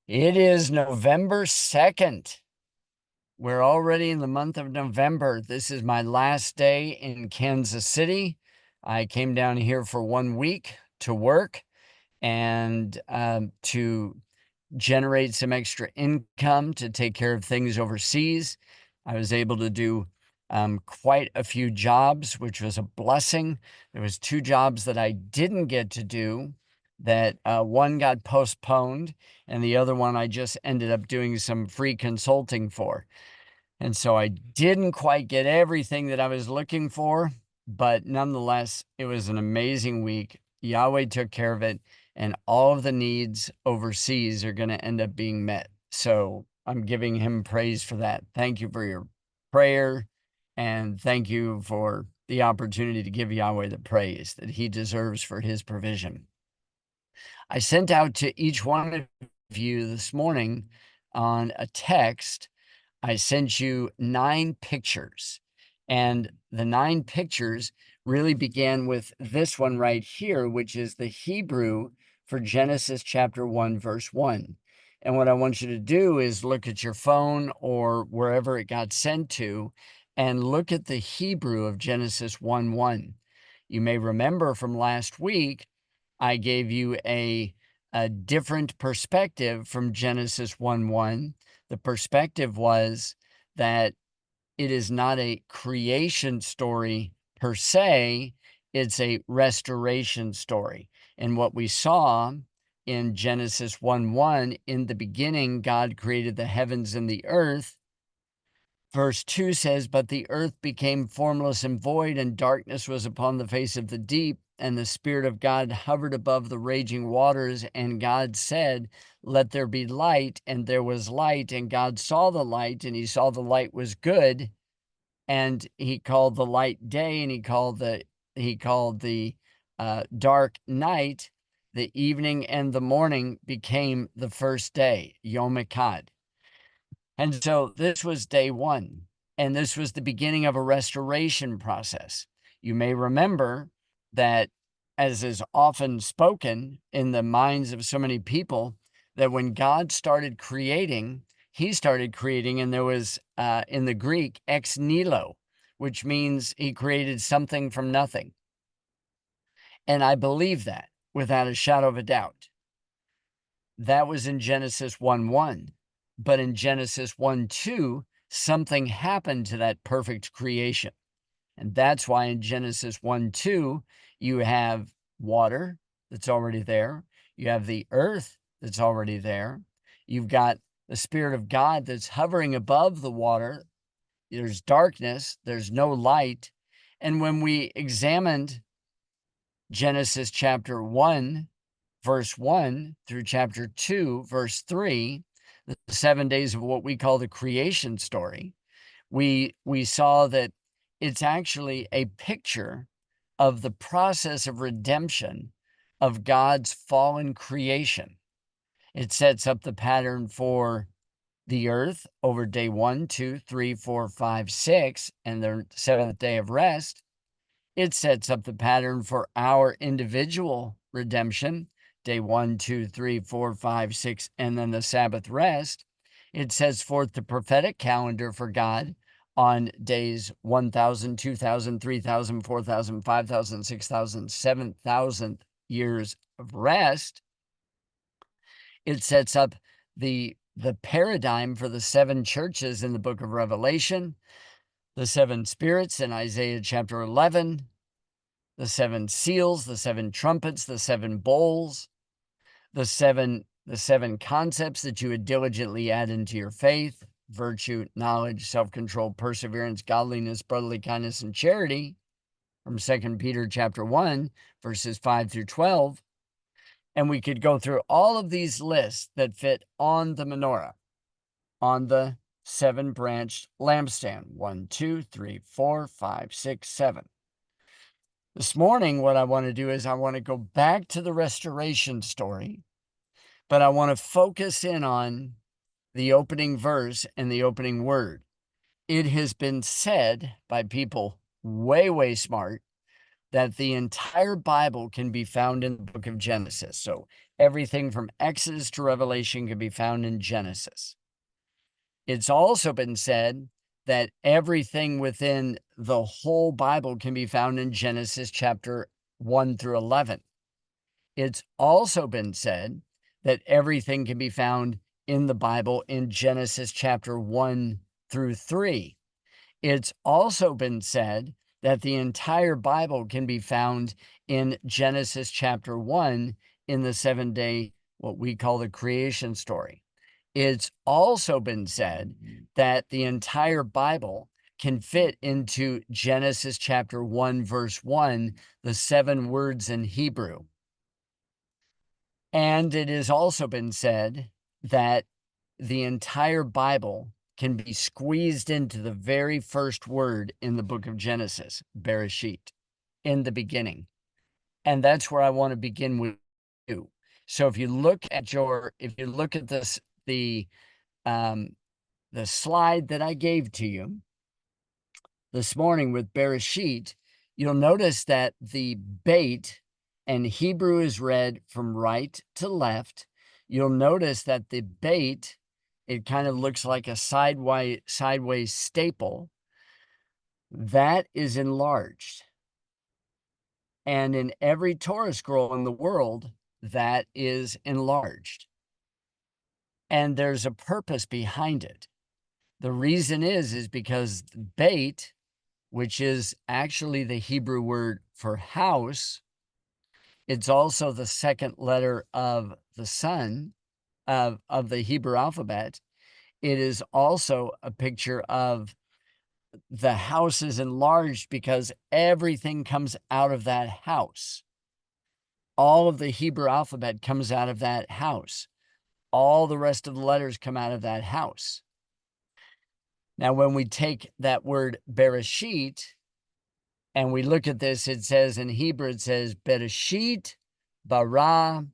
It is November 2nd. We're already in the month of November. This is my last day in Kansas City. I came down here for 1 week to work and to generate some extra income to take care of things overseas. I was able to do quite a few jobs, which was a blessing. There was 2 jobs that I didn't get to do that one got postponed and the other one I just ended up doing some free consulting for. And so I didn't quite get everything that I was looking for, but nonetheless, it was an amazing week. Yahweh took care of it, and all of the needs overseas are going to end up being met. So I'm giving him praise for that. Thank you for your prayer, and thank you for the opportunity to give Yahweh the praise that he deserves for his provision. I sent out to each one of you this morning on a text. I sent you 9 pictures, and the 9 pictures really began with this one right here, which is the Hebrew for Genesis chapter 1, verse 1. And what I want you to do is look at your phone or wherever it got sent to and look at the Hebrew of Genesis 1:1. You may remember from last week, I gave you a different perspective from Genesis 1:1. The perspective was that it is not a creation story per se, it's a restoration story. And what we saw in Genesis 1:1, in the beginning, God created the heavens and the earth. Verse 2 says, "But the earth became formless and void, and darkness was upon the face of the deep, and the Spirit of God hovered above the raging waters. And God said, Let there be light, and there was light. And God saw the light, and he saw the light was good. And he called the light day, and he called the dark night. The evening and the morning became the first day, Yom Echad." And so this was day 1, and this was the beginning of a restoration process. You may remember that, as is often spoken in the minds of so many people, that when God started creating, he started creating, and there was, in the Greek, ex nihilo, which means he created something from nothing. And I believe that without a shadow of a doubt. That was in Genesis 1:1. But in Genesis 1:2, something happened to that perfect creation. And that's why in Genesis 1:2, you have water that's already there. You have the earth that's already there. You've got the Spirit of God that's hovering above the water. There's darkness, there's no light. And when we examined Genesis chapter 1, verse 1 through chapter 2, verse 3, the 7 days of what we call the creation story, we saw that it's actually a picture of the process of redemption of God's fallen creation. It sets up the pattern for the earth over day 1, 2, 3, 4, 5, 6, and the 7th day of rest. It sets up the pattern for our individual redemption, day 1, 2, 3, 4, 5, 6, and then the Sabbath rest. It sets forth the prophetic calendar for God on days 1,000, 2,000, 3,000, 4,000, 5,000, 6,000, 7,000 years of rest. It sets up the paradigm for the 7 churches in the book of Revelation, the 7 spirits in Isaiah chapter 11, the 7 seals, the 7 trumpets, the 7 bowls, the seven concepts that you would diligently add into your faith: virtue, knowledge, self-control, perseverance, godliness, brotherly kindness, and charity, from 2 Peter chapter 1, verses 5 through 12. And we could go through all of these lists that fit on the menorah, on the 7-branched lampstand: 1, 2, 3, 4, 5, 6, 7. This morning, what I want to do is I want to go back to the restoration story, but I want to focus in on the opening verse and the opening word. It has been said by people way, way smart, that the entire Bible can be found in the book of Genesis. So everything from Exodus to Revelation can be found in Genesis. It's also been said that everything within the whole Bible can be found in Genesis chapter 1 through 11. It's also been said that everything can be found in the Bible in Genesis chapter 1 through 3. It's also been said that the entire Bible can be found in Genesis chapter 1 in the 7-day, what we call the creation story. It's also been said that the entire Bible can fit into Genesis chapter 1, verse 1, the 7 words in Hebrew. And it has also been said that the entire Bible can be squeezed into the very first word in the book of Genesis, Bereshit, in the beginning. And that's where I want to begin with you. So if you look at this, the slide that I gave to you this morning with Bereshit, you'll notice that the bait, and Hebrew is read from right to left. You'll notice that the bait, it kind of looks like a sideways staple. That is enlarged. And in every Torah scroll in the world, that is enlarged. And there's a purpose behind it. The reason is because bait, which is actually the Hebrew word for house, it's also the second letter of the son of the Hebrew alphabet. It is also a picture of the house is enlarged because everything comes out of that house. All of the Hebrew alphabet comes out of that house. All the rest of the letters come out of that house. Now, when we take that word Bereshit and we look at this, it says in Hebrew, it says, Bereshit bara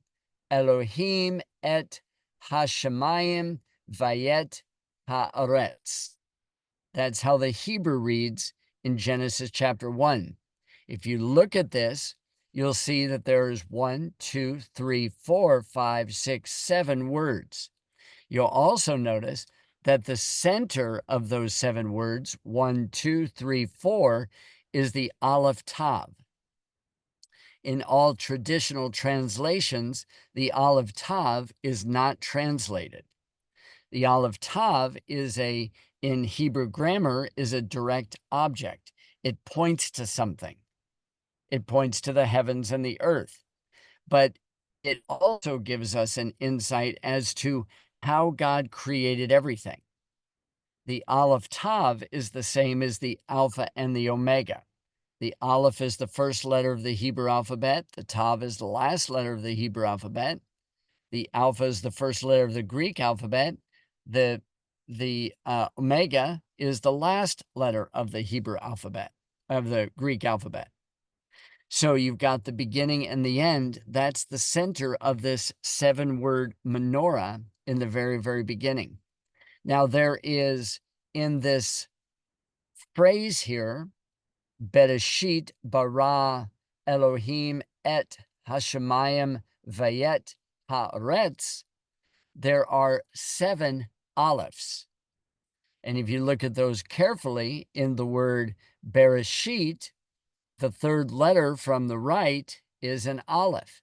Elohim et hashemayim vayet haaretz. That's how the Hebrew reads in Genesis chapter 1. If you look at this, you'll see that there's 1, 2, 3, 4, 5, 6, 7 words. You'll also notice that the center of those 7 words, 1, 2, 3, 4, is the Aleph Tav. In all traditional translations, the Aleph Tav is not translated. The Aleph Tav in Hebrew grammar, is a direct object. It points to something. It points to the heavens and the earth. But it also gives us an insight as to how God created everything. The Aleph Tav is the same as the Alpha and the Omega. The Aleph is the first letter of the Hebrew alphabet. The Tav is the last letter of the Hebrew alphabet. The Alpha is the first letter of the Greek alphabet. The Omega is the last letter of the Hebrew alphabet, of the Greek alphabet. So you've got the beginning and the end. That's the center of this 7-word menorah in the very, very beginning. Now there is, in this phrase here, Bereshit bara Elohim et hashemayim vayet haaretz, there are 7 alephs. And if you look at those carefully in the word Bereshit, the third letter from the right is an aleph.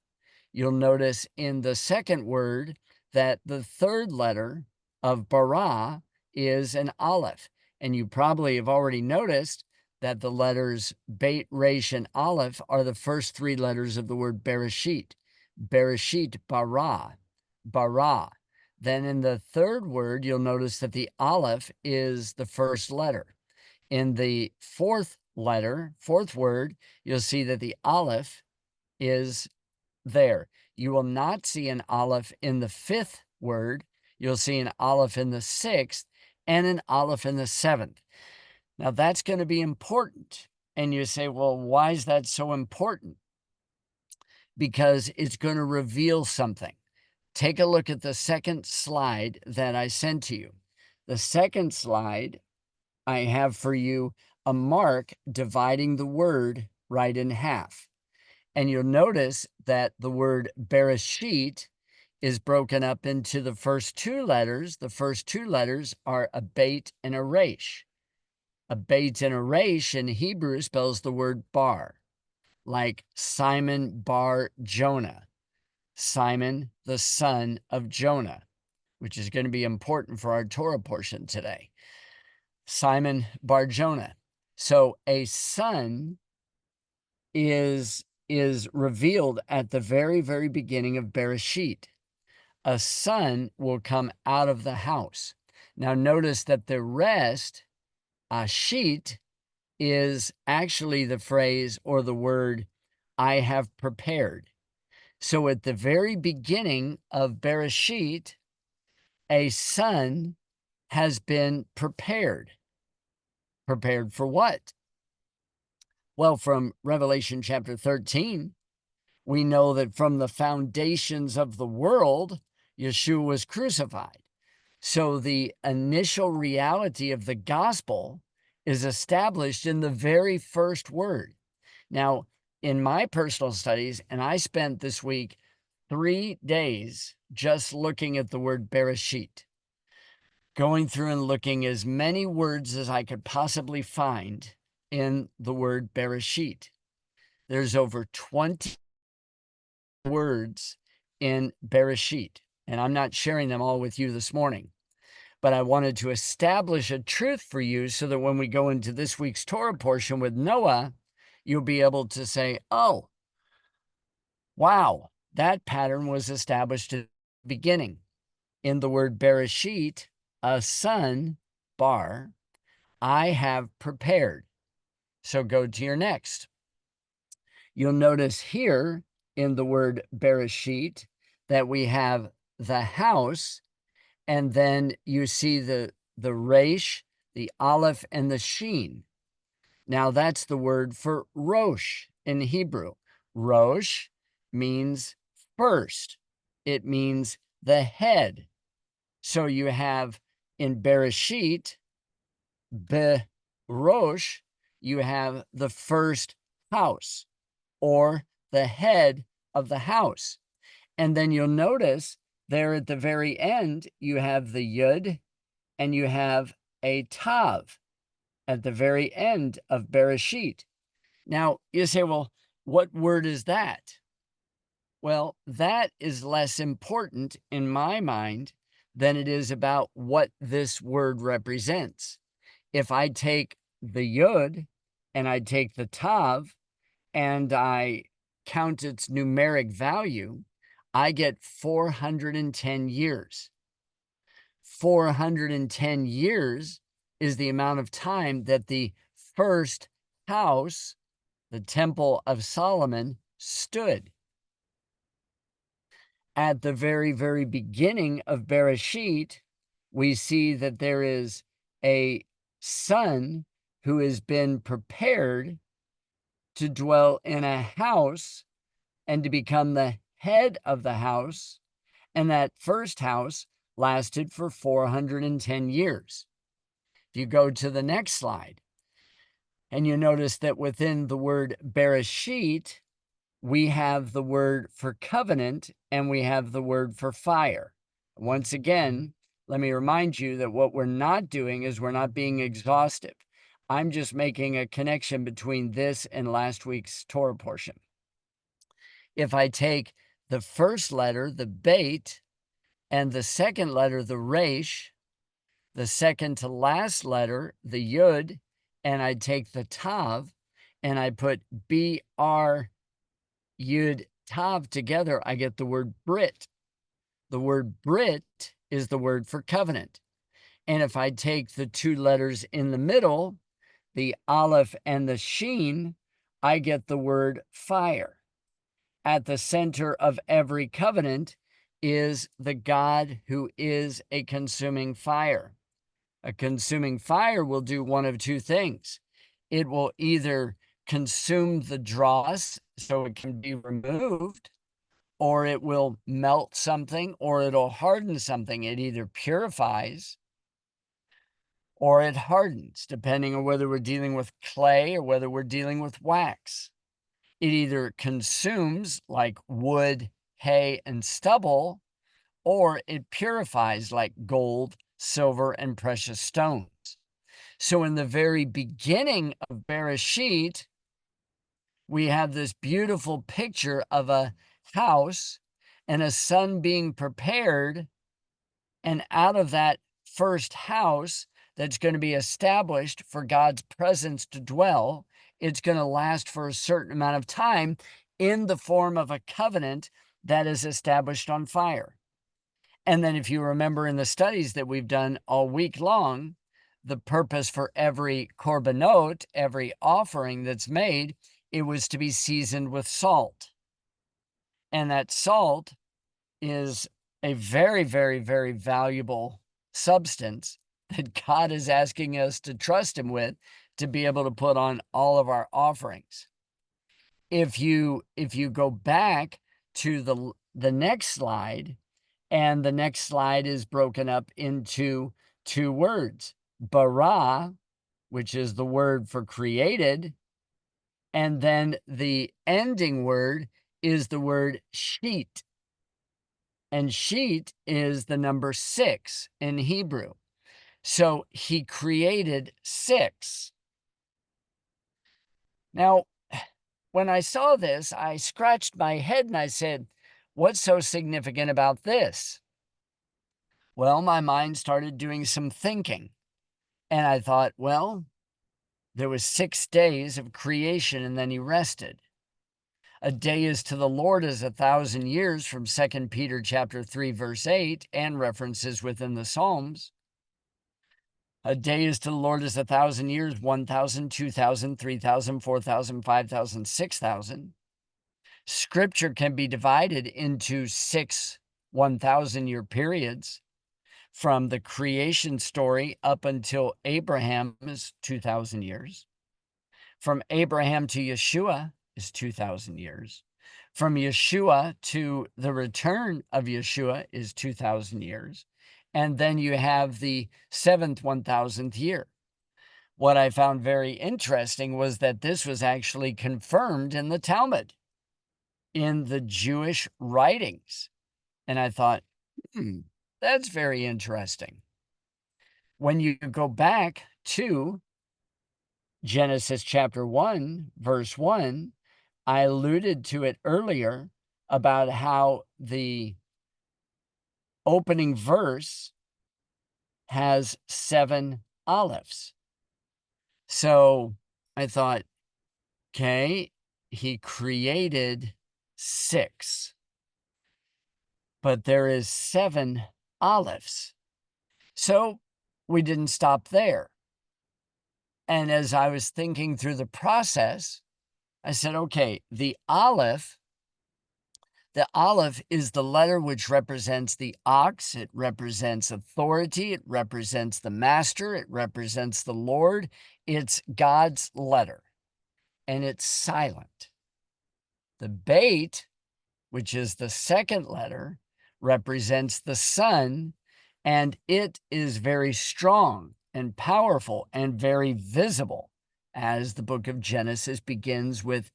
You'll notice in the second word that the third letter of bara is an aleph. And you probably have already noticed that the letters Beit, Resh, and Aleph are the first 3 letters of the word Bereshit. Bereshit bara, bara. Then in the third word, you'll notice that the Aleph is the first letter. In the fourth word, you'll see that the Aleph is there. You will not see an Aleph in the 5th word. You'll see an Aleph in the 6th and an Aleph in the 7th. Now that's going to be important. And you say, well, why is that so important? Because it's going to reveal something. Take a look at the second slide that I sent to you. The second slide, I have for you a mark dividing the word right in half. And you'll notice that the word Bereshit is broken up into the first two letters. The first two letters are a beit and a resh. A beit and a resh in Hebrew spells the word bar, like Simon bar Jonah, Simon, the son of Jonah, which is going to be important for our Torah portion today. Simon bar Jonah. So a son is revealed at the very, very beginning of Bereshit. A son will come out of the house. Now notice that the rest, ashit, is actually the phrase or the word, I have prepared. So at the very beginning of Bereshit, a son has been prepared. Prepared for what? Well, from Revelation chapter 13, we know that from the foundations of the world, Yeshua was crucified. So the initial reality of the gospel is established in the very first word. Now, in my personal studies, and I spent this week 3 days just looking at the word Bereshit, going through and looking as many words as I could possibly find in the word Bereshit. There's over 20 words in Bereshit, and I'm not sharing them all with you this morning, but I wanted to establish a truth for you so that when we go into this week's Torah portion with Noah, you'll be able to say, oh, wow, that pattern was established at the beginning. In the word Bereshit, a son, bar, I have prepared. So go to your next. You'll notice here in the word Bereshit that we have the house, and then you see the resh, the aleph, and the sheen. Now that's the word for Rosh in Hebrew. Rosh means first. It means the head. So you have in Bereshit, Rosh, you have the first house or the head of the house. And then you'll notice there at the very end, you have the Yud and you have a Tav at the very end of Bereshit. Now you say, well, what word is that? Well, that is less important in my mind than it is about what this word represents. If I take the Yud and I take the Tav and I count its numeric value, I get 410 years. 410 years is the amount of time that the first house, the Temple of Solomon, stood. At the very, very beginning of Bereshit, we see that there is a son who has been prepared to dwell in a house and to become the head of the house. And that first house lasted for 410 years. If you go to the next slide, and you notice that within the word Bereshit, we have the word for covenant and we have the word for fire. Once again, let me remind you that what we're not doing is we're not being exhaustive. I'm just making a connection between this and last week's Torah portion. If I take the first letter, the beit, and the second letter, the resh, the second to last letter, the yud, and I take the tav, and I put br yud tav together, I get the word Brit. The word Brit is the word for covenant. And if I take the two letters in the middle, the aleph and the sheen, I get the word fire. At the center of every covenant is the God who is a consuming fire. A consuming fire will do one of two things. It will either consume the dross so it can be removed, or it will melt something, or it'll harden something. It either purifies or it hardens, depending on whether we're dealing with clay or whether we're dealing with wax. It either consumes like wood, hay, and stubble, or it purifies like gold, silver, and precious stones. So in the very beginning of Bereshit, we have this beautiful picture of a house and a son being prepared. And out of that first house that's going to be established for God's presence to dwell, it's going to last for a certain amount of time in the form of a covenant that is established on fire. And then, if you remember in the studies that we've done all week long, the purpose for every korbanot, every offering that's made, it was to be seasoned with salt. And that salt is a very, very, very valuable substance that God is asking us to trust him with to be able to put on all of our offerings. If you go back to the next slide, and the next slide is broken up into two words, bara, which is the word for created, and then the ending word is the word sheet. And sheet is the number 6 in Hebrew. So he created 6. Now, when I saw this, I scratched my head and I said, what's so significant about this? Well, my mind started doing some thinking. And I thought, well, there was 6 days of creation and then he rested. A day is to the Lord as 1,000 years from 2 Peter chapter 3, verse 8, and references within the Psalms. A day is to the Lord as 1,000 years, 1,000, 2,000, 3,000, 4,000, 5,000, 6,000. Scripture can be divided into 6 1,000-year periods. From the creation story up until Abraham is 2,000 years. From Abraham to Yeshua is 2,000 years. From Yeshua to the return of Yeshua is 2,000 years. And then you have the 7th 1,000th year. What I found very interesting was that this was actually confirmed in the Talmud, in the Jewish writings. And I thought, that's very interesting. When you go back to Genesis chapter 1, verse 1, I alluded to it earlier about how the opening verse has 7 olives. So I thought, okay, he created 6, but there is 7 olives. So we didn't stop there. And as I was thinking through the process, I said, okay, the aleph is the letter which represents the ox. It represents authority. It represents the master. It represents the Lord. It's God's letter, and it's silent. The beit, which is the second letter, represents the sun, and it is very strong and powerful and very visible, as the book of Genesis begins with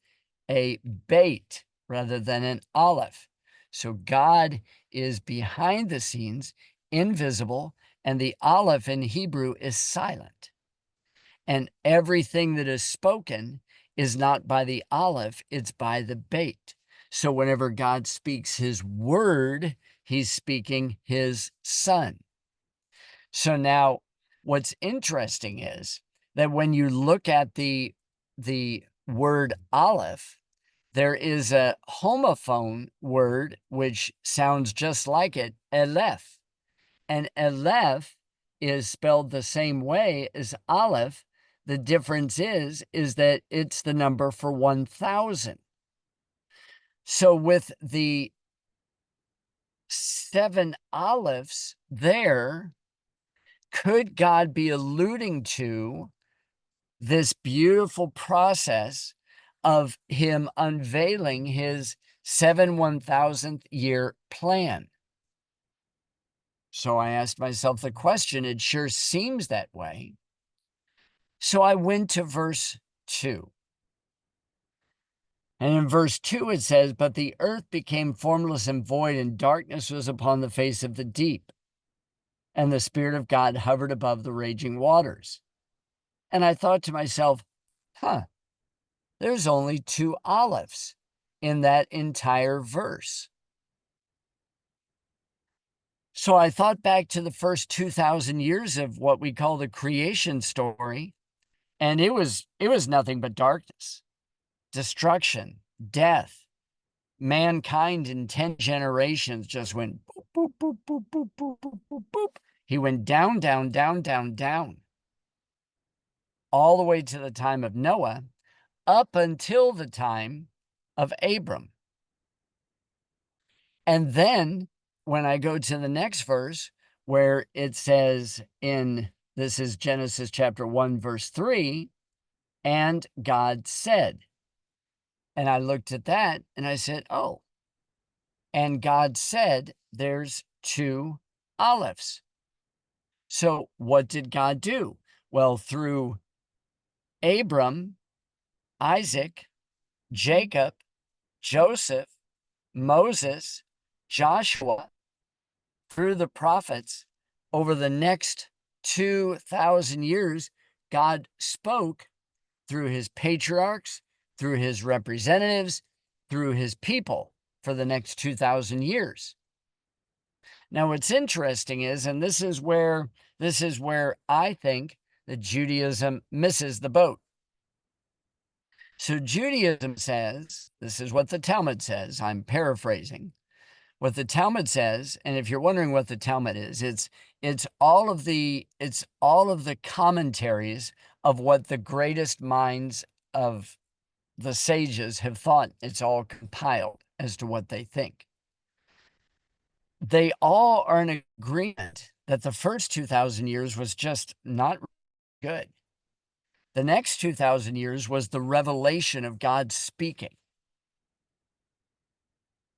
a beit rather than an aleph. So God is behind the scenes, invisible, and the aleph in Hebrew is silent. And everything that is spoken is not by the aleph, it's by the beit. So whenever God speaks his word, he's speaking his son. So now what's interesting is that when you look at the word aleph, there is a homophone word which sounds just like it, aleph. And aleph is spelled the same way as aleph. The difference is that it's the number for 1,000. So with the 7 olives there, could God be alluding to this beautiful process of him unveiling his 7 1,000th year plan? So I asked myself the question, it sure seems that way. So I went to verse 2. And in verse 2, it says, "But the earth became formless and void, and darkness was upon the face of the deep. And the Spirit of God hovered above the raging waters." And I thought to myself, there's only 2 olives in that entire verse. So I thought back to the first 2,000 years of what we call the creation story, and it was nothing but darkness, destruction, death. Mankind in 10 generations just went boop, boop, boop, boop, boop, boop, boop, boop, boop. He went down, down, down, down, down, all the way to the time of Noah, up until the time of Abram. And then when I go to the next verse, where it says this is Genesis chapter 1, verse 3, "And God said," and I looked at that and I said, "Oh, and God said there's 2 olives." So what did God do? Well, through Abram, Isaac, Jacob, Joseph, Moses, Joshua, through the prophets, over the next 2,000 years, God spoke through his patriarchs, through his representatives, through his people for the next 2,000 years. Now, what's interesting is, and this is where I think that Judaism misses the boat. So Judaism says, this is what the Talmud says, I'm paraphrasing. What the Talmud says, and if you're wondering what the Talmud is, it's all of the commentaries of what the greatest minds of the sages have thought. It's all compiled as to what they think. They all are in agreement that the first 2,000 years was just not good. The next 2,000 years was the revelation of God speaking.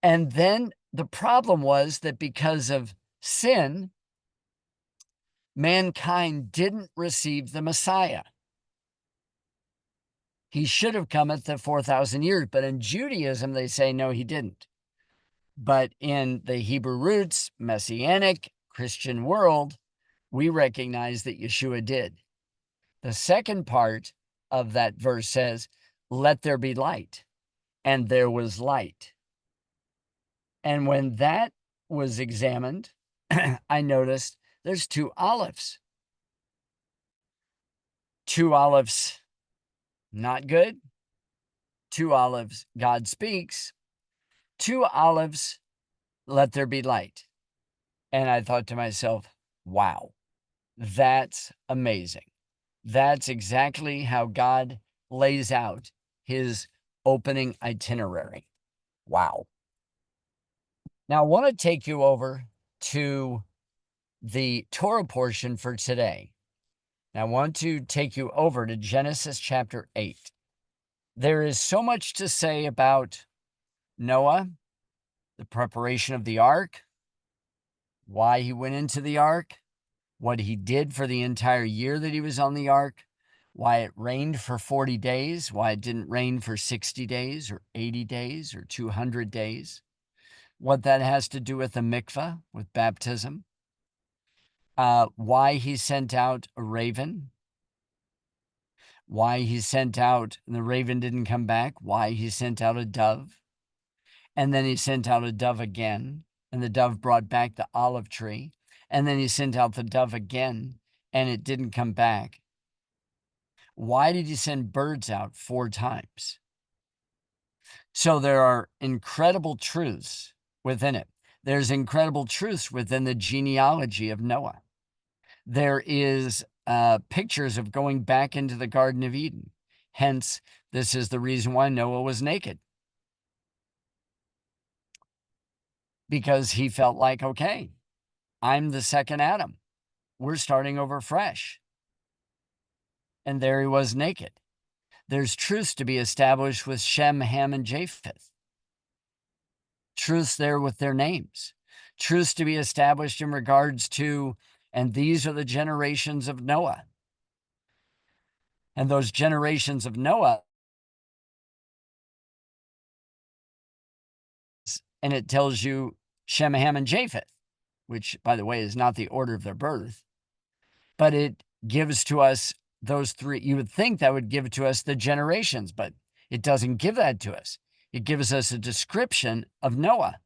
And then the problem was that because of sin, mankind didn't receive the Messiah. He should have come at the 4,000 years, but in Judaism, they say, no, he didn't. But in the Hebrew roots, Messianic, Christian world, we recognize that Yeshua did. The second part of that verse says, "Let there be light," and there was light. And when that was examined, I noticed there's 2 olives. 2 olives, not good. 2 olives, God speaks. 2 olives, let there be light. And I thought to myself, wow, that's amazing. That's exactly how God lays out his opening itinerary. Wow. Now, I want to take you over to the Torah portion for today. Now, I want to take you over to Genesis chapter 8. There is so much to say about Noah, the preparation of the ark, why he went into the ark, what he did for the entire year that he was on the ark, why it rained for 40 days, why it didn't rain for 60 days or 80 days or 200 days, what that has to do with the mikvah, with baptism, why he sent out a raven, why he sent out, and the raven didn't come back, why he sent out a dove, and then he sent out a dove again, and the dove brought back the olive tree, and then he sent out the dove again, and it didn't come back. Why did he send birds out 4 times? So there are incredible truths within it. There's incredible truths within the genealogy of Noah. There is pictures of going back into the Garden of Eden. Hence, this is the reason why Noah was naked. Because he felt like, okay, I'm the second Adam. We're starting over fresh. And there he was naked. There's truths to be established with Shem, Ham, and Japheth. Truths there with their names. Truths to be established in regards to, and these are the generations of Noah. And those generations of Noah and it tells you Shem, Ham, and Japheth, which, by the way, is not the order of their birth, but it gives to us those three. You would think that would give to us the generations, but it doesn't give that to us. It gives us a description of Noah.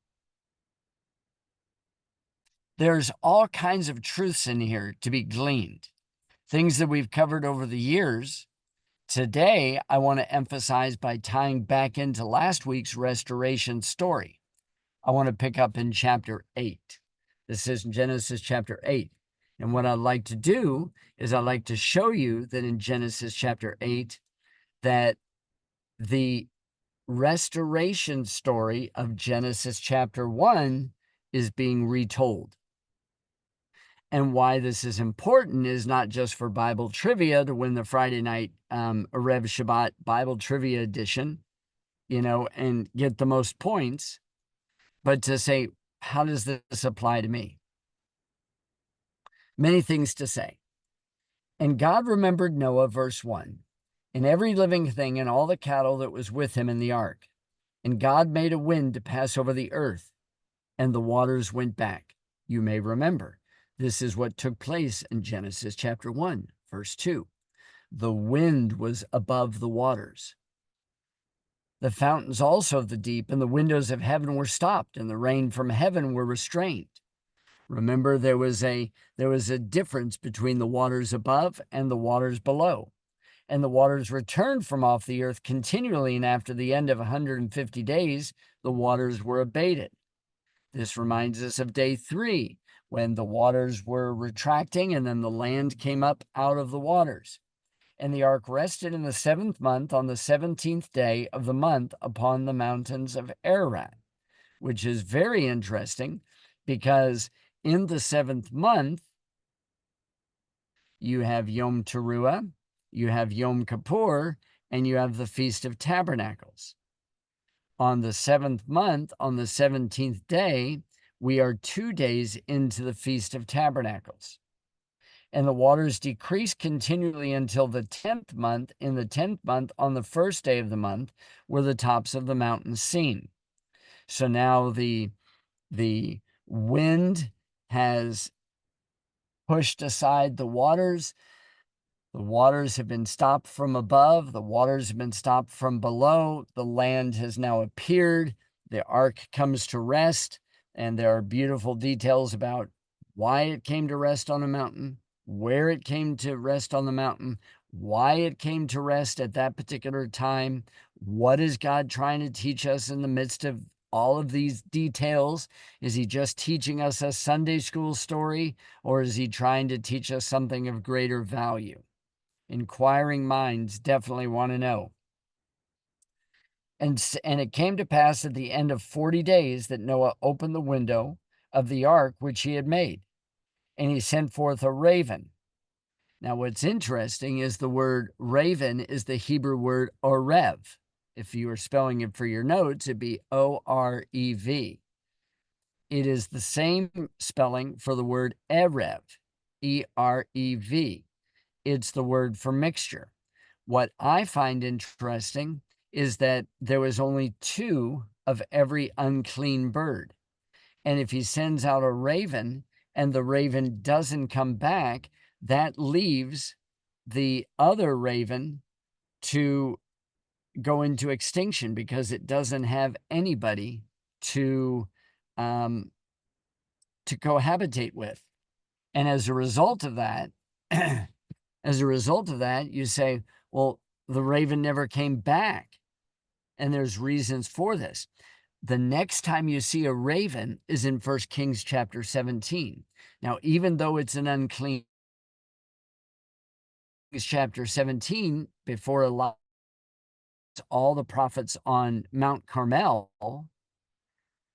There's all kinds of truths in here to be gleaned, things that we've covered over the years. Today, I want to emphasize by tying back into last week's restoration story. I want to pick up in chapter 8. This is Genesis chapter 8. And what I'd like to do is I'd like to show you that in Genesis chapter 8, that the restoration story of Genesis chapter 1 is being retold. And why this is important is not just for Bible trivia to win the Friday night Erev Shabbat Bible trivia edition, and get the most points, but to say, how does this apply to me? Many things to say. And God remembered Noah, verse 1, and every living thing and all the cattle that was with him in the ark. And God made a wind to pass over the earth, and the waters went back. You may remember. This is what took place in Genesis chapter 1, verse 2. The wind was above the waters. The fountains also of the deep and the windows of heaven were stopped, and the rain from heaven were restrained. Remember, there was a difference between the waters above and the waters below. And the waters returned from off the earth continually, and after the end of 150 days, the waters were abated. This reminds us of day 3, when the waters were retracting and then the land came up out of the waters. And the ark rested in the 7th month on the 17th day of the month upon the mountains of Ararat, which is very interesting because in the 7th month, you have Yom Teruah, you have Yom Kippur, and you have the Feast of Tabernacles. On the 7th month, on the 17th day, we are 2 days into the Feast of Tabernacles. And the waters decrease continually until the 10th month. In the 10th month, on the 1st day of the month, were the tops of the mountains seen. So now the wind has pushed aside the waters. The waters have been stopped from above. The waters have been stopped from below. The land has now appeared. The ark comes to rest. And there are beautiful details about why it came to rest on a mountain, where it came to rest on the mountain, why it came to rest at that particular time. What is God trying to teach us in the midst of all of these details? Is he just teaching us a Sunday school story, or is he trying to teach us something of greater value? Inquiring minds definitely want to know. And it came to pass at the end of 40 days that Noah opened the window of the ark which he had made, and he sent forth a raven. Now, what's interesting is the word raven is the Hebrew word orev. If you were spelling it for your notes, it'd be O-R-E-V. It is the same spelling for the word erev, E-R-E-V. It's the word for mixture. What I find interesting is that there was only 2 of every unclean bird. And if he sends out a raven and the raven doesn't come back, that leaves the other raven to go into extinction because it doesn't have anybody to cohabitate with. And as a result of that, you say, well, the raven never came back. And there's reasons for this. The next time you see a raven is in 1 Kings chapter 17. Now, even though it's an unclean chapter 17, before Elijah, all the prophets on Mount Carmel,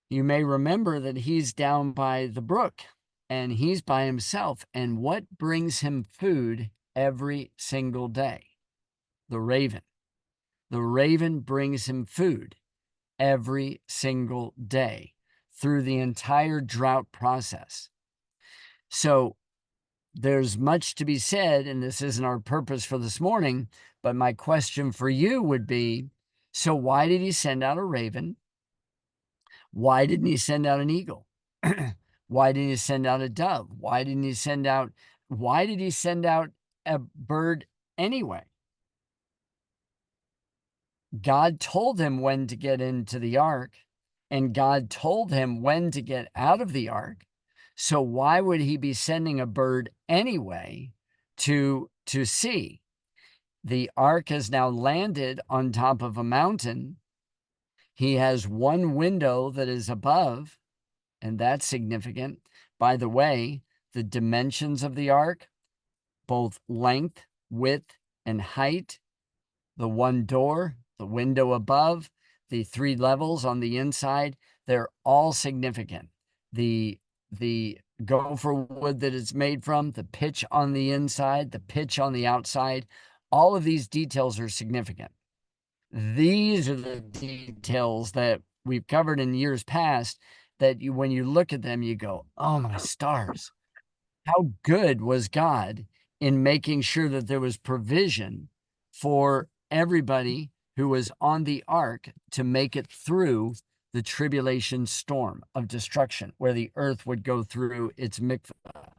you may remember that he's down by the brook and he's by himself. And what brings him food every single day? The raven. The raven brings him food every single day through the entire drought process. So there's much to be said, and this isn't our purpose for this morning, but my question for you would be, so why did he send out a raven? Why didn't he send out an eagle? Why didn't he send out a dove? Why did he send out a bird anyway? God told him when to get into the ark, and God told him when to get out of the ark. So why would he be sending a bird anyway to see? The ark has now landed on top of a mountain. He has one window that is above, and that's significant. By the way, the dimensions of the ark, both length, width, and height, the one door, the window above, the 3 levels on the inside, they're all significant. The gopher wood that it's made from, the pitch on the inside, the pitch on the outside, all of these details are significant. These are the details that we've covered in years past that when you look at them, you go, oh my stars, how good was God in making sure that there was provision for everybody who was on the ark to make it through the tribulation storm of destruction, where the earth would go through its mikvah.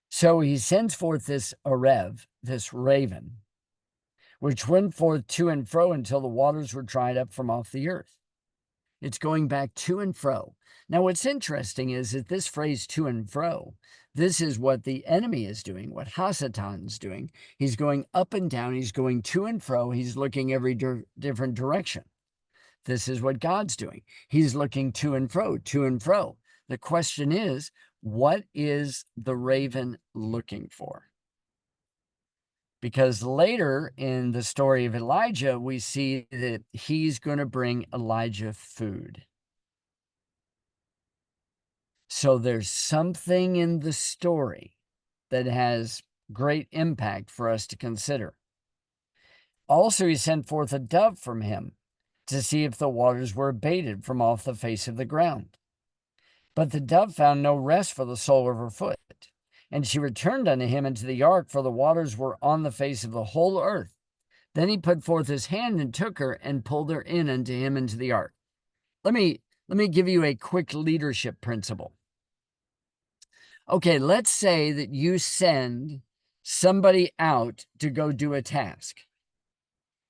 So he sends forth this Arev, this raven, which went forth to and fro until the waters were dried up from off the earth. It's going back to and fro. Now, what's interesting is that this phrase to and fro, this is what the enemy is doing, what Hasatan's doing. He's going up and down. He's going to and fro. He's looking every different direction. This is what God's doing. He's looking to and fro, to and fro. The question is, what is the raven looking for? Because later in the story of Elijah, we see that he's going to bring Elijah food. So there's something in the story that has great impact for us to consider. Also, he sent forth a dove from him to see if the waters were abated from off the face of the ground. But the dove found no rest for the sole of her foot. And she returned unto him into the ark, for the waters were on the face of the whole earth. Then he put forth his hand and took her and pulled her in unto him into the ark. Let me give you a quick leadership principle. Okay, let's say that you send somebody out to go do a task.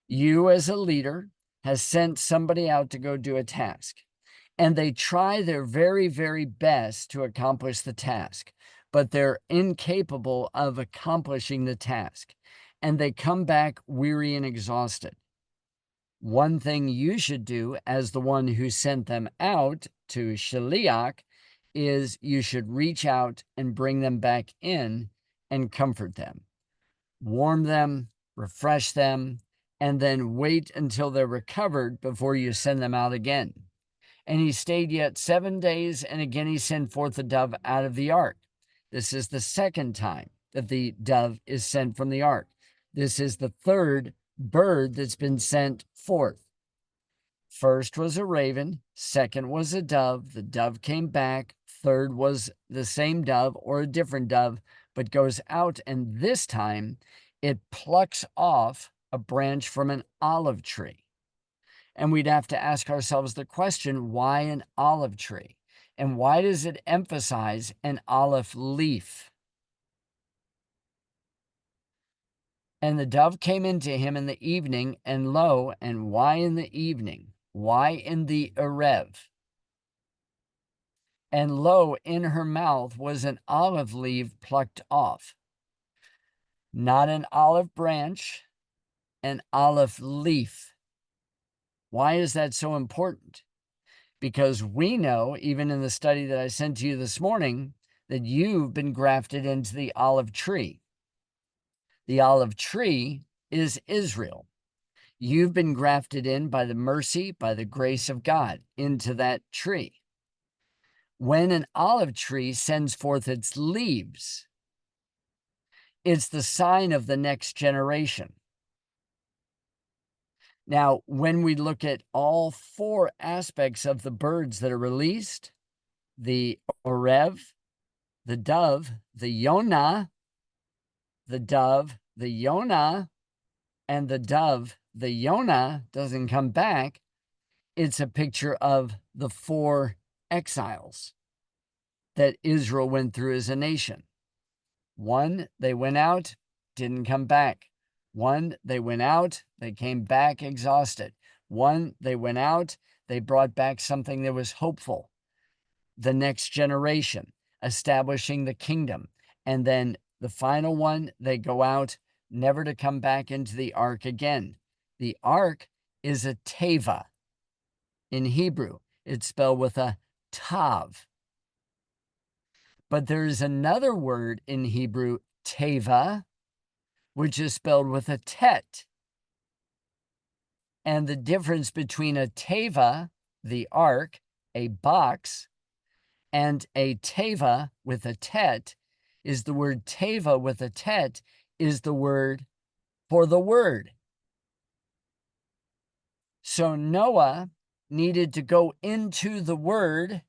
You as a leader has sent somebody out to go do a task, and they try their very, very best to accomplish the task, but they're incapable of accomplishing the task, and they come back weary and exhausted. One thing you should do as the one who sent them out to Shaliach is you should reach out and bring them back in and comfort them, warm them, refresh them, and then wait until they're recovered before you send them out again. And he stayed yet 7 days, and again he sent forth the dove out of the ark. This is the second time that the dove is sent from the ark. This is the third bird that's been sent forth. First was a raven, second was a dove. The dove came back. Third was the same dove or a different dove, but goes out, and this time it plucks off a branch from an olive tree. And we'd have to ask ourselves the question, why an olive tree? And why does it emphasize an olive leaf? And the dove came into him in the evening, and lo, and why in the evening? Why in the Arev? And lo, in her mouth was an olive leaf plucked off. Not an olive branch, an olive leaf. Why is that so important? Because we know, even in the study that I sent to you this morning, that you've been grafted into the olive tree. The olive tree is Israel. You've been grafted in by the mercy, by the grace of God, into that tree. When an olive tree sends forth its leaves, it's the sign of the next generation. Now, when we look at all 4 aspects of the birds that are released, the Orev, the dove, the Yonah, the dove, the Yonah, and the dove, the Yonah doesn't come back. it's a picture of the 4 exiles that Israel went through as a nation. 1, they went out, didn't come back. 1, they went out, they came back exhausted. 1, they went out, they brought back something that was hopeful. The next generation, establishing the kingdom. And then the final one, they go out, never to come back into the ark again. The ark is a teva. In Hebrew, it's spelled with a tav. But there's another word in Hebrew, teva, which is spelled with a tet. And the difference between a teva, the ark, a box, and a teva with a tet is the word teva with a tet is the word for the word. So Noah needed to go into the word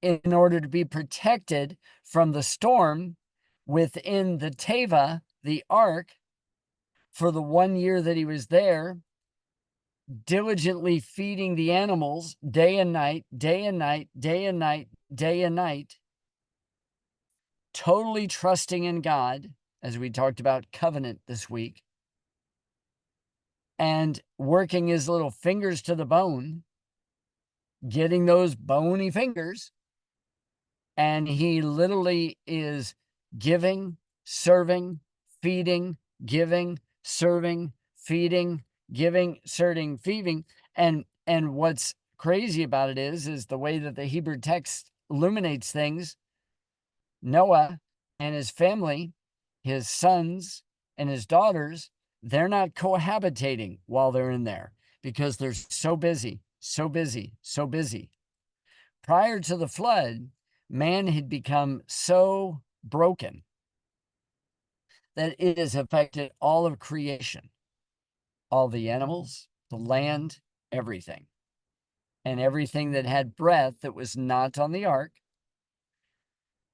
in order to be protected from the storm within the teva, the ark, for the 1 year that he was there, diligently feeding the animals day and night, day and night, day and night, day and night, totally trusting in God, as we talked about covenant this week, and working his little fingers to the bone, getting those bony fingers. And he literally is giving, serving, feeding, giving, serving, feeding, giving, serving, feeding. And what's crazy about it is the way that the Hebrew text illuminates things. Noah and his family, his sons and his daughters, they're not cohabitating while they're in there because they're so busy, so busy, so busy. Prior to the flood, man had become so broken that it has affected all of creation, all the animals, the land, everything. And everything that had breath that was not on the ark,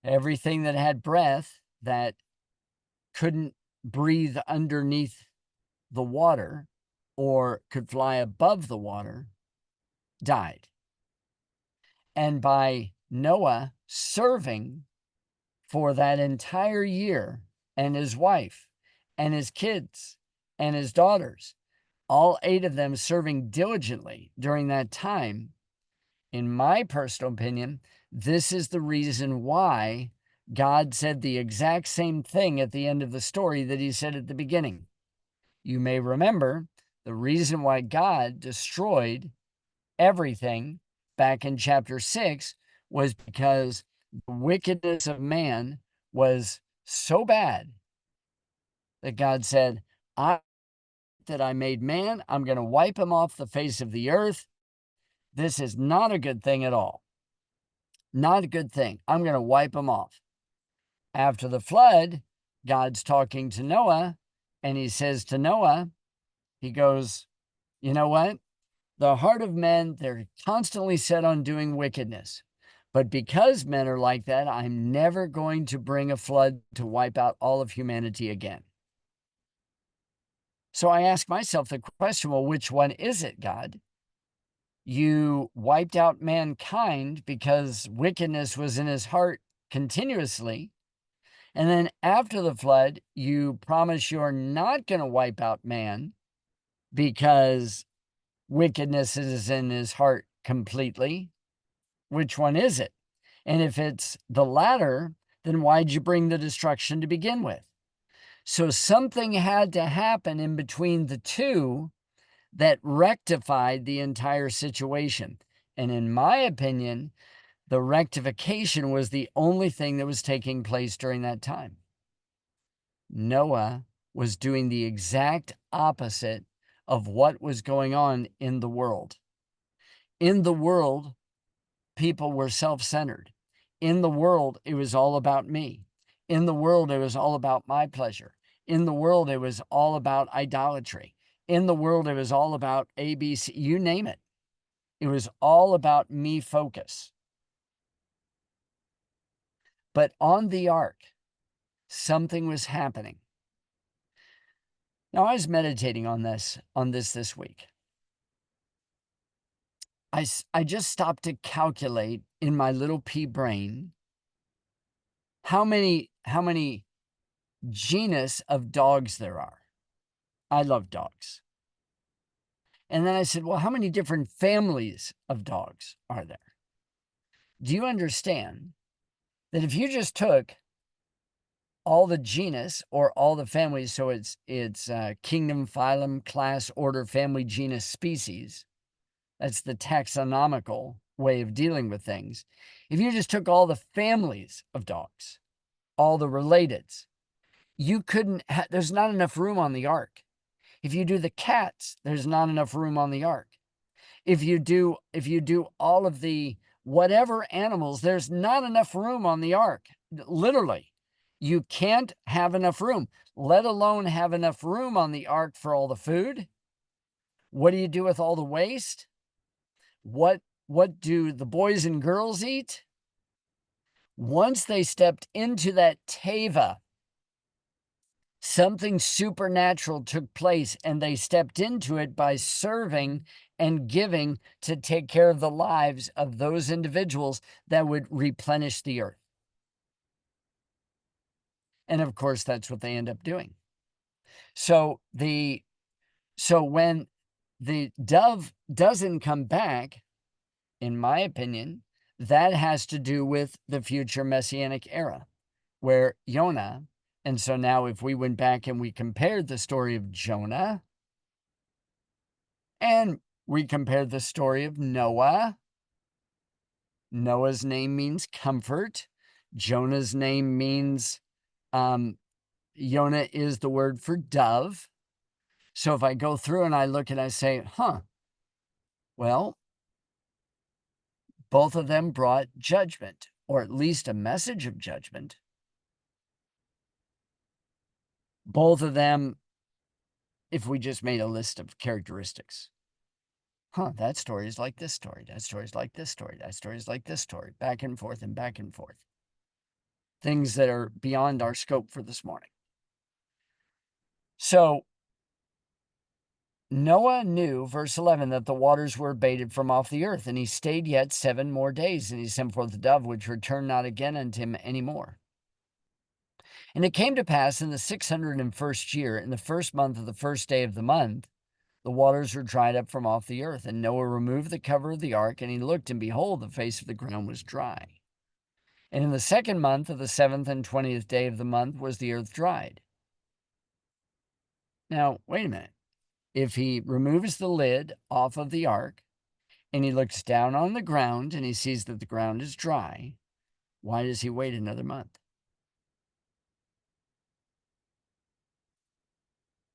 everything that had breath that couldn't breathe underneath the water or could fly above the water, died. And by Noah serving for that entire year, and his wife and his kids and his daughters, all 8 of them serving diligently during that time, in my personal opinion, this is the reason why God said the exact same thing at the end of the story that he said at the beginning. You may remember the reason why God destroyed everything back in chapter 6 was because the wickedness of man was so bad that God said, I made man, I'm going to wipe him off the face of the earth. This is not a good thing at all. Not a good thing. I'm going to wipe him off. After the flood, God's talking to Noah, and he says to Noah, he goes, you know what? The heart of men, they're constantly set on doing wickedness. But because men are like that, I'm never going to bring a flood to wipe out all of humanity again. So I ask myself the question, well, which one is it, God? You wiped out mankind because wickedness was in his heart continuously. And then after the flood, you promise you're not going to wipe out man because wickedness is in his heart completely. Which one is it? And if it's the latter, then why'd you bring the destruction to begin with? So something had to happen in between the two that rectified the entire situation. And in my opinion, the rectification was the only thing that was taking place during that time. Noah was doing the exact opposite of what was going on in the world. In the world, people were self-centered. In the world, it was all about me. In the world, it was all about my pleasure. In the world, it was all about idolatry. In the world, it was all about ABC, you name it. It was all about me focus. But on the ark, something was happening. Now, I was meditating on this week. I just stopped to calculate in my little pea brain how many genus of dogs there are. I love dogs. And then I said, well, how many different families of dogs are there? Do you understand that if you just took all the genus or all the families, so it's kingdom, phylum, class, order, family, genus, species, that's the taxonomical way of dealing with things. If you just took all the families of dogs, all the relateds, you couldn't, there's not enough room on the ark. If you do the cats, there's not enough room on the ark. If you do all of the whatever animals, there's not enough room on the ark. Literally, you can't have enough room, let alone have enough room on the ark for all the food. What do you do with all the waste? What do the boys and girls eat? Once they stepped into that teva, something supernatural took place, and they stepped into it by serving and giving to take care of the lives of those individuals that would replenish the earth. And of course, that's what they end up doing. So when the dove doesn't come back, in my opinion, that has to do with the future messianic era, where Jonah, and so now if we went back and we compared the story of Jonah and we compared the story of Noah, Noah's name means comfort. Jonah's name means, Jonah is the word for dove. So if I go through and I look and I say, well, both of them brought judgment, or at least a message of judgment. Both of them, if we just made a list of characteristics, that story is like this story, that story is like this story, that story is like this story, back and forth and back and forth. Things that are beyond our scope for this morning. So Noah knew, verse 11, that the waters were abated from off the earth, and he stayed yet 7 more days, and he sent forth the dove, which returned not again unto him any more. And it came to pass in the 601st year, in the first month of the first day of the month, the waters were dried up from off the earth, and Noah removed the cover of the ark, and he looked, and behold, the face of the ground was dry. And in the second month of the 7th and 20th day of the month was the earth dried. Now, wait a minute. If he removes the lid off of the ark, and he looks down on the ground, and he sees that the ground is dry, why does he wait another month?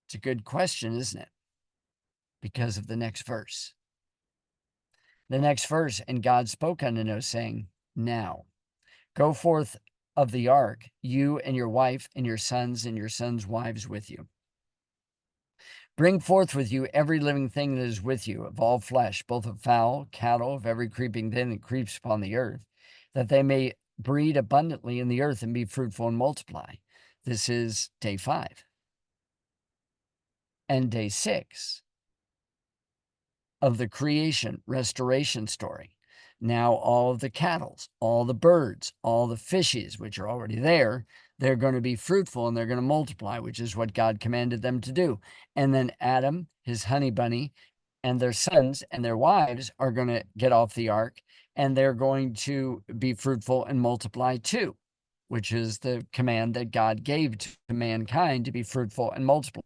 It's a good question, isn't it? Because of the next verse. The next verse, and God spoke unto Noah, saying, now, go forth of the ark, you and your wife and your sons' wives with you. Bring forth with you every living thing that is with you, of all flesh, both of fowl, cattle, of every creeping thing that creeps upon the earth, that they may breed abundantly in the earth and be fruitful and multiply. This is day 5. And day 6 of the creation restoration story. Now all of the cattle, all the birds, all the fishes, which are already there, they're going to be fruitful and they're going to multiply, which is what God commanded them to do. And then Adam, his honey bunny, and their sons and their wives are going to get off the ark, and they're going to be fruitful and multiply too, which is the command that God gave to mankind, to be fruitful and multiply.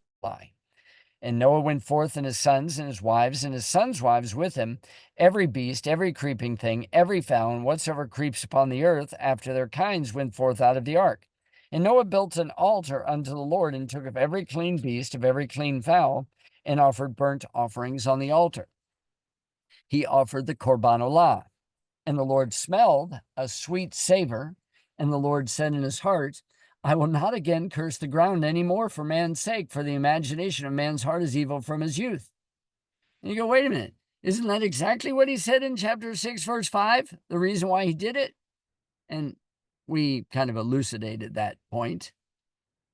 And Noah went forth, and his sons and his wives and his sons' wives with him, every beast, every creeping thing, every fowl, and whatsoever creeps upon the earth after their kinds went forth out of the ark. And Noah built an altar unto the Lord, and took of every clean beast, of every clean fowl, and offered burnt offerings on the altar. He offered the korban olah. And the Lord smelled a sweet savor, and the Lord said in his heart, I will not again curse the ground any more for man's sake, for the imagination of man's heart is evil from his youth. And you go, wait a minute, isn't that exactly what he said in chapter 6, verse 5? The reason why he did it? And we kind of elucidated that point,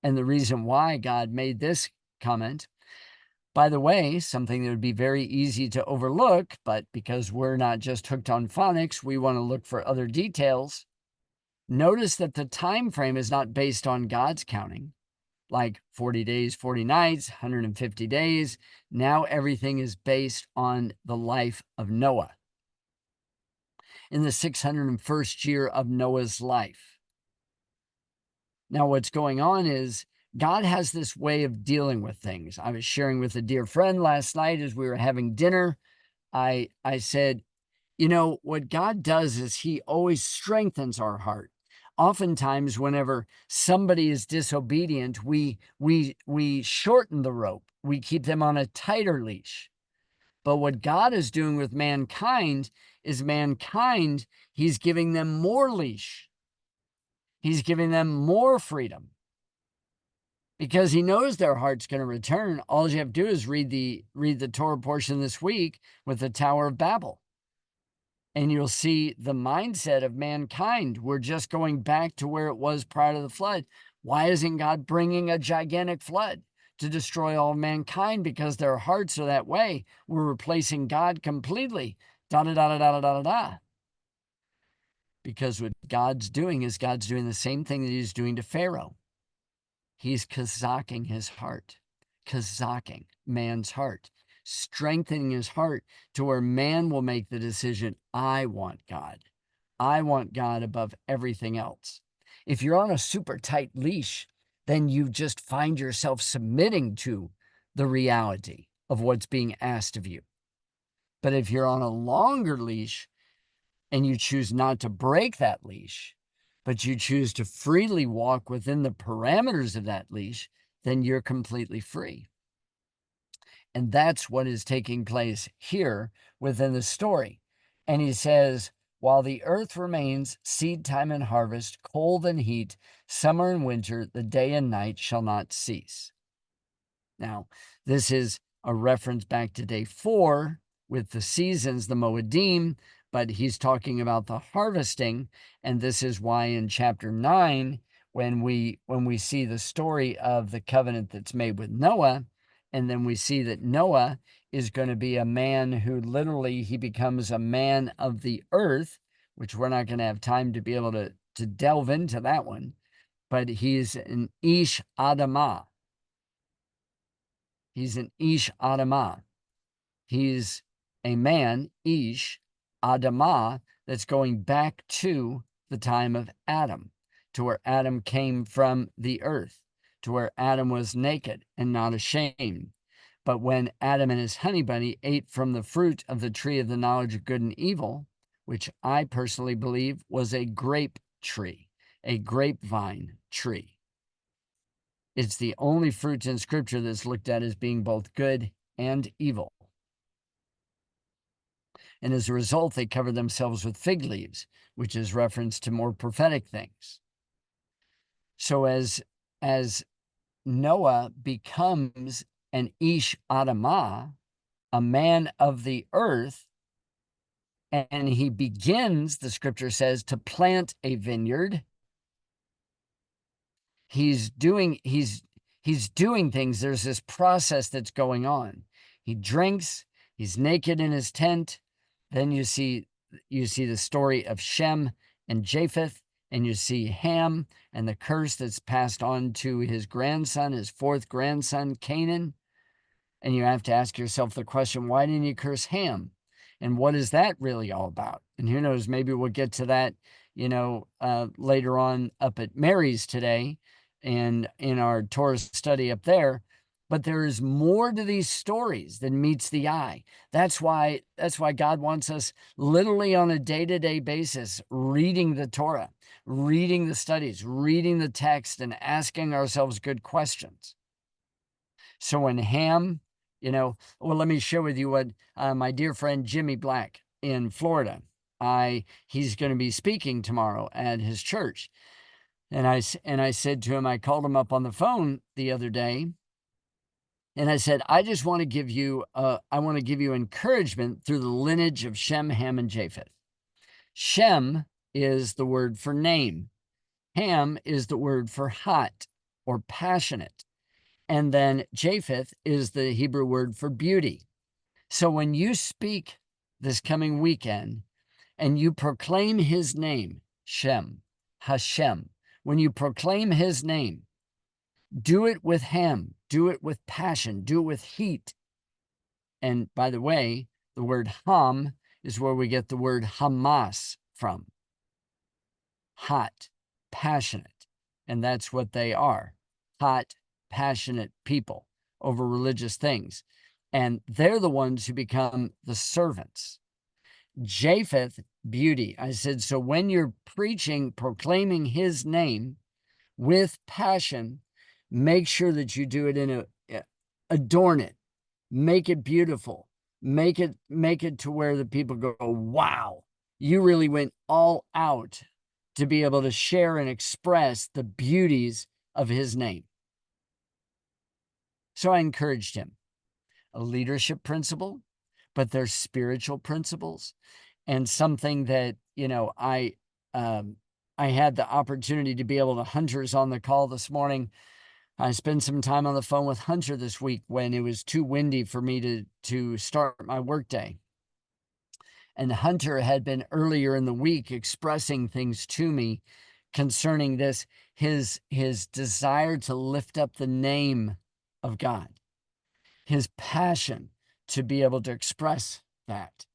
and the reason why God made this comment. By the way, something that would be very easy to overlook, but because we're not just hooked on phonics, we want to look for other details. Notice that the time frame is not based on God's counting, like 40 days, 40 nights, 150 days. Now everything is based on the life of Noah in the 601st year of Noah's life. Now, what's going on is God has this way of dealing with things. I was sharing with a dear friend last night as we were having dinner. I said, you know, what God does is he always strengthens our heart. Oftentimes, whenever somebody is disobedient, we shorten the rope. We keep them on a tighter leash. But what God is doing with mankind is he's giving them more leash. He's giving them more freedom. Because he knows their heart's going to return. All you have to do is read the Torah portion this week with the Tower of Babel. And you'll see the mindset of mankind. We're just going back to where it was prior to the flood. Why isn't God bringing a gigantic flood to destroy all mankind? Because their hearts are that way. We're replacing God completely. Da da da da da da da da. Because what God's doing is God's doing the same thing that he's doing to Pharaoh. He's kazaking his heart, kazaking man's heart, strengthening his heart to where man will make the decision, I want God. I want God above everything else. If you're on a super tight leash, then you just find yourself submitting to the reality of what's being asked of you. But if you're on a longer leash and you choose not to break that leash, but you choose to freely walk within the parameters of that leash, then you're completely free. And that's what is taking place here within the story. And he says, while the earth remains, seed time and harvest, cold and heat, summer and winter, the day and night shall not cease. Now, this is a reference back to day 4 with the seasons, the Moedim, but he's talking about the harvesting. And this is why in chapter 9, when we see the story of the covenant that's made with Noah, and then we see that Noah is going to be a man who literally he becomes a man of the earth, which we're not going to have time to be able to delve into that one, but he's an Ish Adamah. He's an Ish Adamah. He's a man, Ish Adamah, that's going back to the time of Adam, to where Adam came from the earth, to where Adam was naked and not ashamed. But when Adam and his honey bunny ate from the fruit of the tree of the knowledge of good and evil, which I personally believe was a grape tree, a grapevine tree. It's the only fruit in Scripture that's looked at as being both good and evil. And as a result, they cover themselves with fig leaves, which is reference to more prophetic things. So as Noah becomes an Ish Adamah, a man of the earth, and he begins, the Scripture says, to plant a vineyard. He's doing things. There's this process that's going on. He drinks, he's naked in his tent. Then you see the story of Shem and Japheth, and you see Ham and the curse that's passed on to his grandson, his 4th grandson, Canaan. And you have to ask yourself the question, why didn't you curse Ham? And what is that really all about? And who knows, maybe we'll get to that, later on up at Mary's today and in our Torah study up there. But there is more to these stories than meets the eye. That's why God wants us literally on a day-to-day basis reading the Torah, reading the studies, reading the text, and asking ourselves good questions. So when Ham, let me share with you what my dear friend Jimmy Black in Florida, he's going to be speaking tomorrow at his church. And I said to him, I called him up on the phone the other day, and I said, I just want to give you, encouragement through the lineage of Shem, Ham, and Japheth. Shem is the word for name. Ham is the word for hot or passionate. And then Japheth is the Hebrew word for beauty. So when you speak this coming weekend and you proclaim his name, Hashem, when you proclaim his name, do it with ham, do it with passion, do it with heat. And by the way, the word Ham is where we get the word Hamas from. Hot, passionate. And that's what they are. Hot, passionate people over religious things. And they're the ones who become the servants. Japheth, beauty. I said, so when you're preaching, proclaiming his name with passion, make sure that you do it adorn it, make it beautiful, make it to where the people go, wow, you really went all out to be able to share and express the beauties of his name. So I encouraged him. A leadership principle, but they're spiritual principles, and something that, I had the opportunity to be able to. Hunter's on the call this morning. I spent some time on the phone with Hunter this week when it was too windy for me to start my workday. And Hunter had been earlier in the week expressing things to me concerning this, his desire to lift up the name of God, his passion to be able to express that.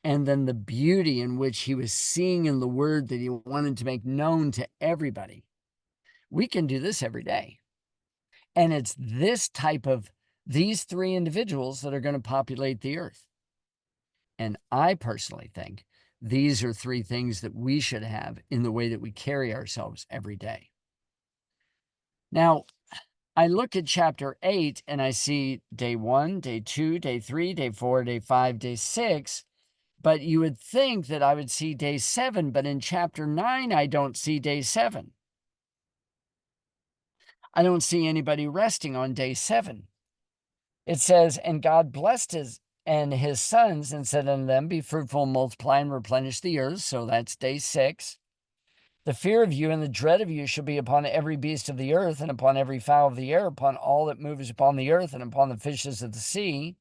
And then the beauty in which he was seeing in the word that he wanted to make known to everybody. We can do this every day. And it's these three individuals that are going to populate the earth. And I personally think these are three things that we should have in the way that we carry ourselves every day. Now, I look at chapter 8 and I see day 1, day 2, day 3, day 4, day 5, day 6. But you would think that I would see day 7, but in chapter 9, I don't see day 7. I don't see anybody resting on day 7. It says, and God blessed his sons and said unto them, be fruitful and multiply and replenish the earth. So that's day 6. The fear of you and the dread of you shall be upon every beast of the earth and upon every fowl of the air, upon all that moves upon the earth and upon the fishes of the sea.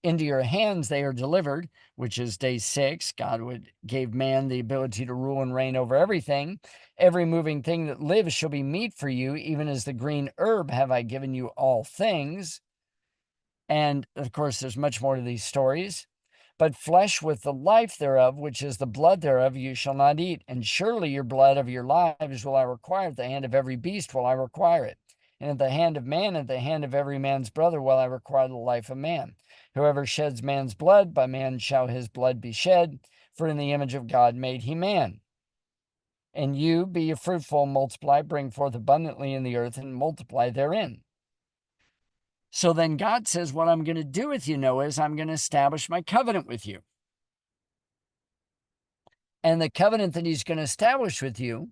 Into your hands they are delivered, which is day 6. God gave man the ability to rule and reign over everything. Every moving thing that lives shall be meat for you, even as the green herb have I given you all things. And of course, there's much more to these stories. But flesh with the life thereof, which is the blood thereof, you shall not eat. And surely your blood of your lives will I require. At the hand of every beast will I require it. And at the hand of man, at the hand of every man's brother will I require the life of man. Whoever sheds man's blood, by man shall his blood be shed. For in the image of God made he man. And you, be ye fruitful, multiply, bring forth abundantly in the earth, and multiply therein. So then God says, what I'm going to do with you, Noah, is I'm going to establish my covenant with you. And the covenant that he's going to establish with you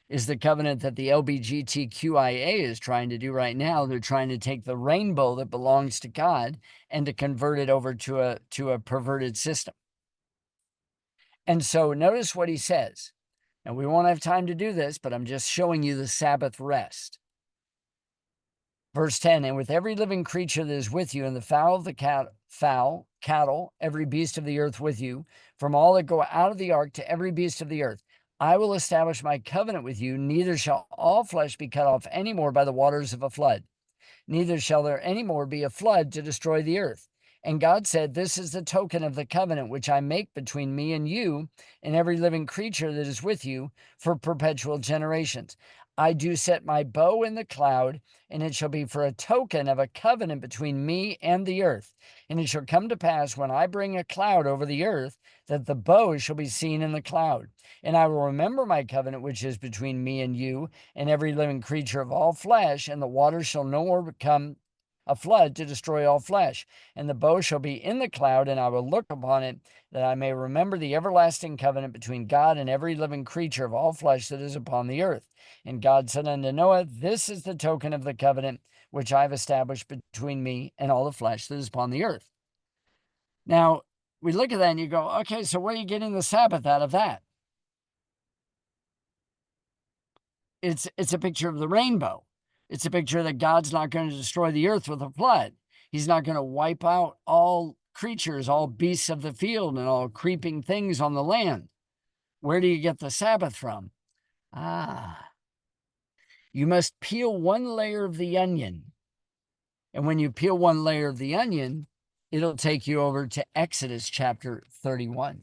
is the covenant that the LGBTQIA is trying to do right now. They're trying to take the rainbow that belongs to God and to convert it over to a perverted system. And so notice what he says. And we won't have time to do this, but I'm just showing you the Sabbath rest. Verse 10, and with every living creature that is with you, and the fowl of the cattle, every beast of the earth with you, from all that go out of the ark to every beast of the earth, I will establish my covenant with you, neither shall all flesh be cut off any more by the waters of a flood, neither shall there any more be a flood to destroy the earth. And God said, this is the token of the covenant which I make between me and you and every living creature that is with you for perpetual generations. I do set my bow in the cloud, and it shall be for a token of a covenant between me and the earth. And it shall come to pass when I bring a cloud over the earth, that the bow shall be seen in the cloud. And I will remember my covenant which is between me and you and every living creature of all flesh, and the waters shall no more become a flood to destroy all flesh. And the bow shall be in the cloud, and I will look upon it, that I may remember the everlasting covenant between God and every living creature of all flesh that is upon the earth. And God said unto Noah, this is the token of the covenant which I have established between me and all the flesh that is upon the earth. Now, we look at that and you go, okay, so where are you getting the Sabbath out of that? It's a picture of the rainbow. It's a picture that God's not going to destroy the earth with a flood. He's not going to wipe out all creatures, all beasts of the field, and all creeping things on the land. Where do you get the Sabbath from? You must peel one layer of the onion. And when you peel one layer of the onion, it'll take you over to Exodus chapter 31.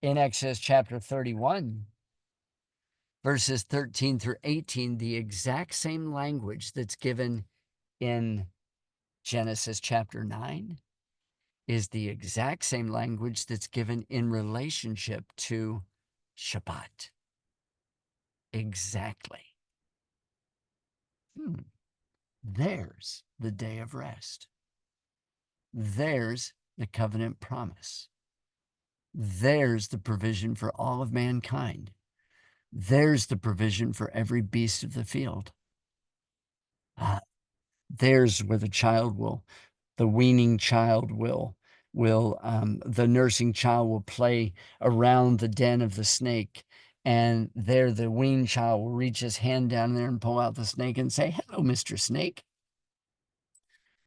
In Exodus chapter 31, verses 13 through 18, the exact same language that's given in Genesis chapter 9 is the exact same language that's given in relationship to Shabbat. Exactly. There's the day of rest. There's the covenant promise. There's the provision for all of mankind. There's the provision for every beast of the field. There's where the weaning child the nursing child will play around the den of the snake. And there the weaned child will reach his hand down there and pull out the snake and say, "Hello, Mr. Snake."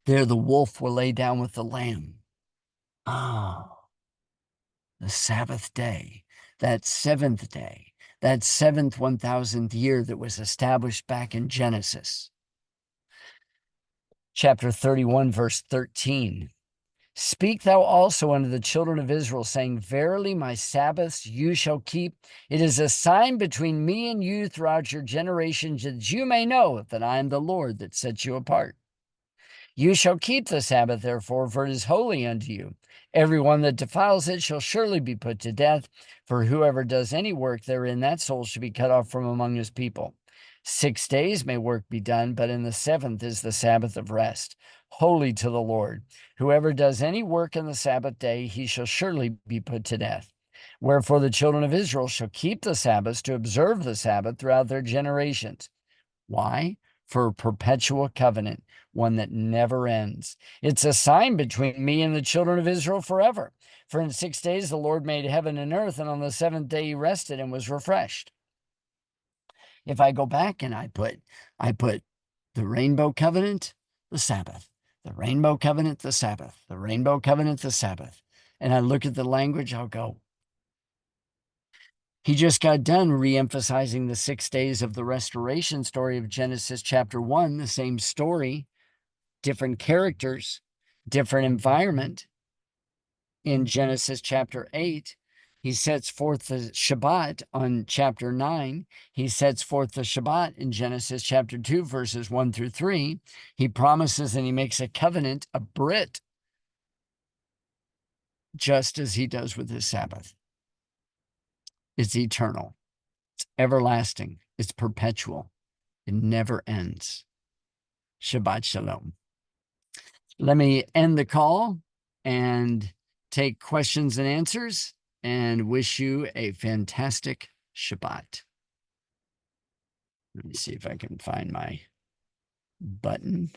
There the wolf will lay down with the lamb. Oh, the Sabbath day, that seventh day, that seventh 1000th year that was established back in Genesis. Chapter 31, verse 13. Speak thou also unto the children of Israel, saying, Verily my Sabbaths you shall keep. It is a sign between me and you throughout your generations, that you may know that I am the Lord that sets you apart. You shall keep the Sabbath, therefore, for it is holy unto you. Every one that defiles it shall surely be put to death, for whoever does any work therein, that soul shall be cut off from among his people. 6 days may work be done, but in the seventh is the Sabbath of rest, holy to the Lord. Whoever does any work in the Sabbath day, he shall surely be put to death. Wherefore the children of Israel shall keep the Sabbath to observe the Sabbath throughout their generations. Why? For a perpetual covenant, one that never ends. It's a sign between me and the children of Israel forever. For in 6 days the Lord made heaven and earth, and on the seventh day he rested and was refreshed. If I go back and I put the rainbow covenant, the Sabbath, the rainbow covenant, the Sabbath, the rainbow covenant, the Sabbath, and I look at the language, I'll go, he just got done re-emphasizing the 6 days of the restoration story of Genesis chapter 1, the same story, different characters, different environment. In Genesis chapter 8, he sets forth the Shabbat on chapter 9. He sets forth the Shabbat in Genesis chapter 2, verses 1 through 3. He promises and he makes a covenant, a Brit, just as he does with his Sabbath. It's eternal. It's everlasting. It's perpetual. It never ends. Shabbat Shalom. Let me end the call and take questions and answers and wish you a fantastic Shabbat. Let me see if I can find my button.